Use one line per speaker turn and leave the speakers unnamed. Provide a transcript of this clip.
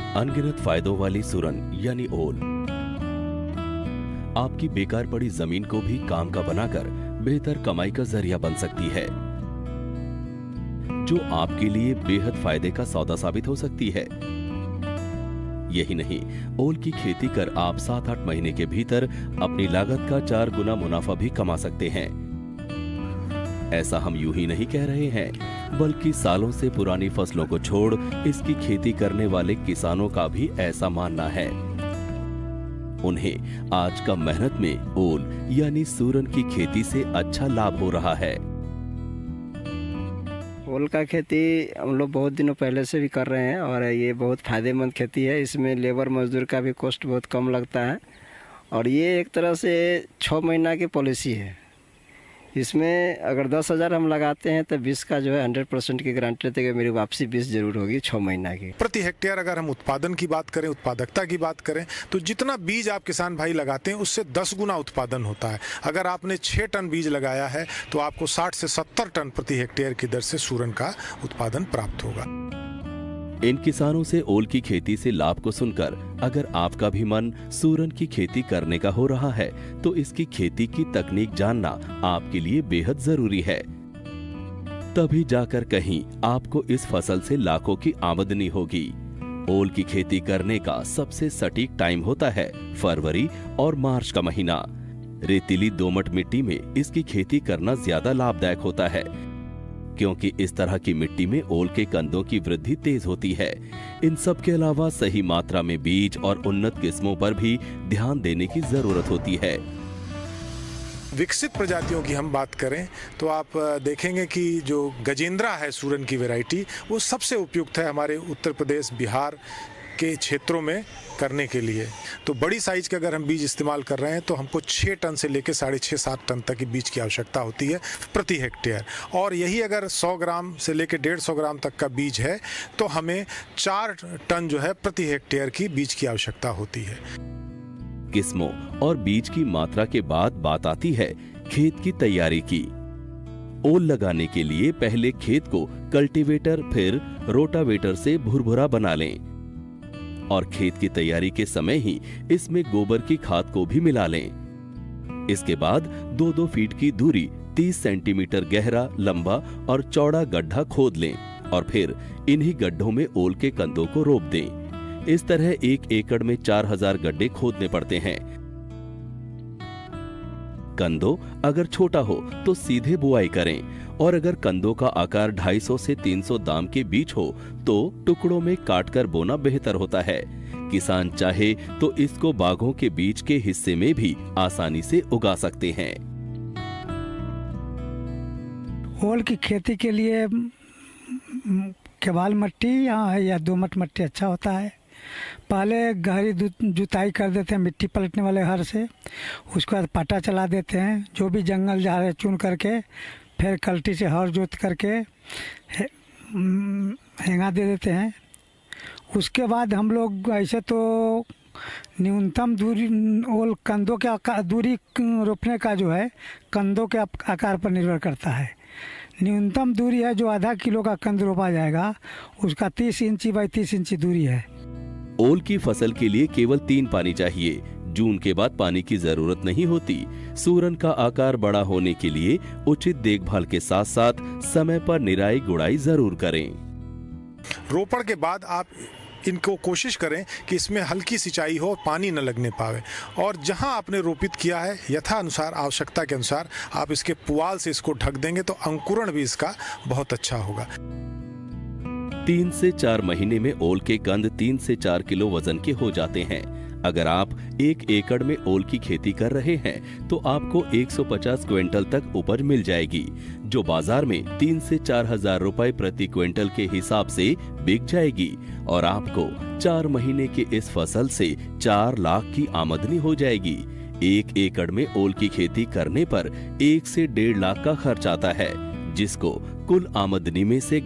अनगिनत फायदों वाली सुरन यानी ओल आपकी बेकार पड़ी जमीन को भी काम का बनाकर बेहतर कमाई का जरिया बन सकती है, जो आपके लिए बेहद फायदे का सौदा साबित हो सकती है। यही नहीं, ओल की खेती कर आप 7-8 महीने के भीतर अपनी लागत का 4 गुना मुनाफा भी कमा सकते हैं। ऐसा हम यूं ही नहीं कह रहे हैं, बल्कि सालों से पुरानी फसलों को छोड़ इसकी खेती करने वाले किसानों का भी ऐसा मानना है। उन्हें आज का मेहनत में ओल यानी सूरन की खेती से अच्छा लाभ हो रहा है।
ओल का खेती हम लोग बहुत दिनों पहले से भी कर रहे हैं और ये बहुत फ़ायदेमंद खेती है। इसमें लेबर मजदूर का भी कॉस्ट बहुत कम लगता है और ये एक तरह से 6 महीना की पॉलिसी है। इसमें अगर 10,000 हम लगाते हैं तो 20 का जो है 100% की गारंटी रहती है कि मेरी वापसी 20 जरूर होगी 6 महीना की।
प्रति हेक्टेयर अगर हम उत्पादन की बात करें, उत्पादकता की बात करें, तो जितना बीज आप किसान भाई लगाते हैं उससे 10 गुना उत्पादन होता है। अगर आपने 6 टन बीज लगाया है तो आपको 60 से 70 टन प्रति हेक्टेयर की दर से सूरन का उत्पादन प्राप्त होगा।
इन किसानों से ओल की खेती से लाभ को सुनकर अगर आपका भी मन सूरन की खेती करने का हो रहा है तो इसकी खेती की तकनीक जानना आपके लिए बेहद जरूरी है। तभी जाकर कहीं आपको इस फसल से लाखों की आमदनी होगी। ओल की खेती करने का सबसे सटीक टाइम होता है फरवरी और मार्च का महीना। रेतीली दोमट मिट्टी में इसकी खेती करना ज्यादा लाभदायक होता है, क्योंकि इस तरह की मिट्टी में ओल के कंदों की वृद्धि तेज होती है। इन सब के अलावा सही मात्रा में बीज और उन्नत किस्मों पर भी ध्यान देने की जरूरत होती है।
विकसित प्रजातियों की हम बात करें तो आप देखेंगे कि जो गजेंद्रा है सूरन की वैरायटी, वो सबसे उपयुक्त है हमारे उत्तर प्रदेश बिहार के क्षेत्रों में करने के लिए। तो बड़ी साइज के अगर हम बीज इस्तेमाल कर रहे हैं तो हमको 6 टन से लेकर 6.5-7 टन तक की बीज की आवश्यकता होती है प्रति हेक्टेयर। और यही अगर 100 ग्राम से लेकर 150 ग्राम तक का बीज है तो हमें 4 टन जो है प्रति हेक्टेयर की बीज की आवश्यकता होती है।
किस्मों और बीज की मात्रा के बाद बात आती है खेत की तैयारी की। ओल लगाने के लिए पहले खेत को कल्टीवेटर फिर रोटावेटर से भुरभुरा बना लें और खेत की तैयारी के समय ही इसमें गोबर की खाद को भी मिला लें। इसके बाद 2-2 फीट की दूरी 30 सेंटीमीटर गहरा, लंबा और चौड़ा गड्ढा खोद लें और फिर इन्हीं गड्ढों में ओल के कंदों को रोप दें। इस तरह 1 एकड़ में 4000 गड्ढे खोदने पड़ते हैं। कंदों अगर छोटा हो तो सीधे बुआई करें और अगर कंदों का आकार 250 से 300 दाम के बीच हो तो टुकड़ों में काटकर बोना बेहतर होता है। किसान चाहे तो इसको बागों के बीच के हिस्से में भी आसानी से उगा सकते हैं।
ओल की खेती के लिए केवाल मिट्टी या दोमट मिट्टी अच्छा होता है। पहले गहरी जुताई कर देते हैं मिट्टी पलटने वाले हर से, उसके बाद पाटा चला देते हैं, जो भी जंगल जा रहे चुन करके फिर कल्टी से हर जोत करके हेंगा दे देते हैं। उसके बाद हम लोग ऐसे तो न्यूनतम दूरी ओल कंदों के दूरी रोपने का जो है कंदों के आकार पर निर्भर करता है। न्यूनतम दूरी है जो आधा किलो का कंद रोपा जाएगा, उसका 30 इंची बाई 30 इंची दूरी है।
ओल की फसल के लिए केवल 3 पानी चाहिए। जून के बाद पानी की जरूरत नहीं होती। सूरन का आकार बड़ा होने के लिए उचित देखभाल के साथ साथ समय पर निराई गुड़ाई जरूर करें।
रोपण के बाद आप इनको कोशिश करें कि इसमें हल्की सिंचाई हो, पानी न लगने पावे, और जहां आपने रोपित किया है यथा अनुसार आवश्यकता के अनुसार आप इसके पुआल से इसको ढक देंगे तो अंकुरण भी इसका बहुत अच्छा होगा।
3 से 4 महीने में ओल के कंद 3 से 4 किलो वजन के हो जाते हैं। अगर आप 1 एकड़ में ओल की खेती कर रहे हैं तो आपको 150 क्विंटल तक उपज मिल जाएगी, जो बाजार में 3 से 4 हजार रुपए प्रति क्विंटल के हिसाब से बिक जाएगी और आपको 4 महीने के इस फसल से 4 लाख की आमदनी हो जाएगी। 1 एकड़ में ओल की खेती करने पर 1 से 1.5 लाख का खर्च आता है, जिसको कुल आमदनी में से